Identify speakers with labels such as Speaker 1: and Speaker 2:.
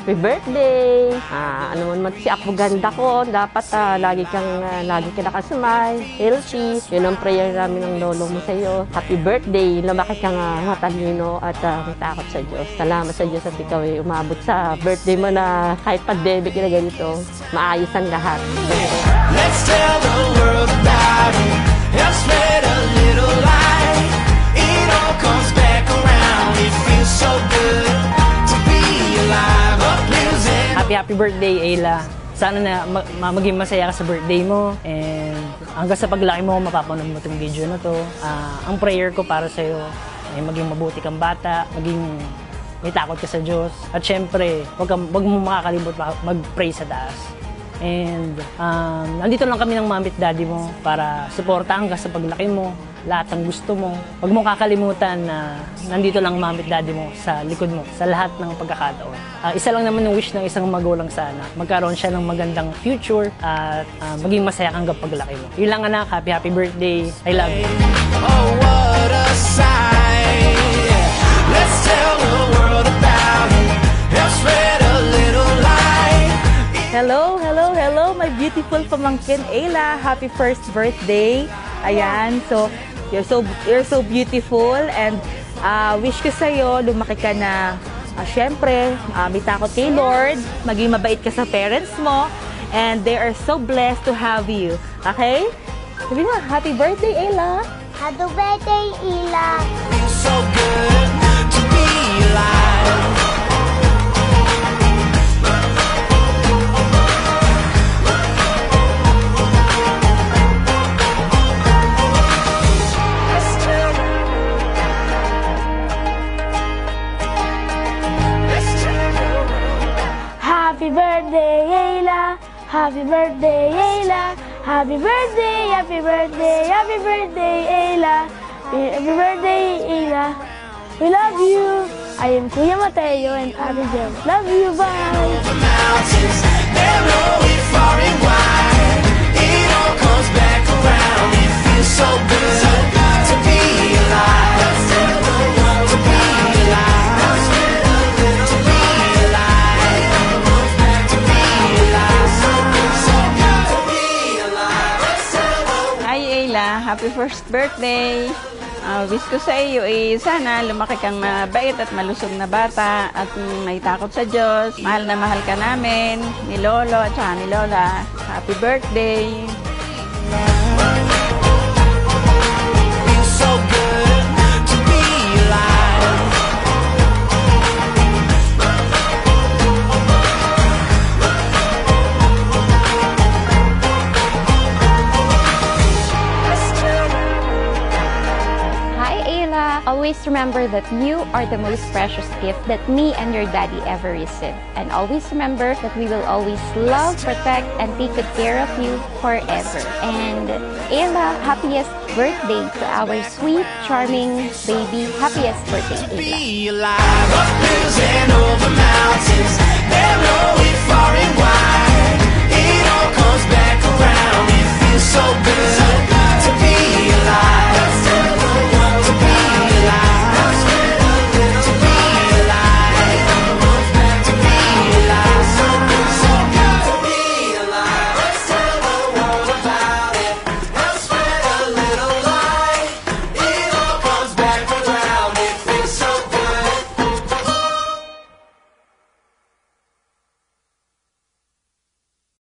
Speaker 1: happy birthday. Ano man si Apo ganda ko, dapat lagi ka nakasmile, healthy. Yun ang prayer namin ng lolo mo sa iyo. Happy birthday, lumaki kang matalino at may takot sa Diyos. Salamat sa Diyos at ikaw ay umabot sa birthday mo na kahit pandemic na ganito, maayos ang lahat.
Speaker 2: Let's tell the world about it. Help spread a little light. It all comes back around. It feels so good to be alive.
Speaker 3: Happy birthday, Ayla. Sana na maging masaya ka sa birthday mo. And hanggang sa paglaki mo, mapapanood mo itong video na to. Ang prayer ko para sa'yo ay maging mabuti kang bata, maging may takot ka sa Diyos. At syempre, wag mo makakalimot mag-pray sa taas. And nandito lang kami ng mami at daddy mo para suportahan ka sa paglaki mo, lahat ng gusto mo. Huwag mo kakalimutan na nandito lang mami at daddy mo sa likod mo, sa lahat ng pagkakataon. Isa lang naman yung wish ng isang magulang sa anak. Magkaroon siya ng magandang future at maging masaya kang paglaki mo. Yun lang anak, happy birthday. I love you.
Speaker 2: Oh, what a sight. Let's tell the world about it. Help spread a little light.
Speaker 4: Hello, my beautiful pamangkin Ayla. Happy first birthday. Ayan, so you're so beautiful and wish ko sa'yo, lumaki ka na syempre, may takot kay Lord, maging mabait ka sa parents mo, and they are so blessed to have you. Okay? Sabi mo, happy birthday, Ayla.
Speaker 5: Happy birthday, Ayla.
Speaker 2: Feels so good to be alive.
Speaker 5: Happy birthday, Ayla. Happy birthday, Ayla. Happy birthday, happy birthday, happy birthday, Ayla. Happy birthday, Ayla. We love you. I am Kuya Mateo and Ate Jem. Love you, bye.
Speaker 2: It all comes back around. It feels so good to be alive. To be alive. To be alive. To be alive. So good to be alive.
Speaker 6: Hi Ayla, happy first birthday. Wish ko sa iyo sana lumaki kang mabait at malusog na bata at may takot sa Diyos. Mahal na mahal ka namin, ni Lolo at saka ni Lola. Happy birthday!
Speaker 2: Feels so good to be alive.
Speaker 7: Always remember that you are the most precious gift that me and your daddy ever received. And always remember that we will always love, protect, and take good care of you forever. And Ayla, happiest birthday to our sweet, charming baby. Happiest birthday, Ayla.
Speaker 2: Be alive, up hills and over mountains, narrow, far and wide.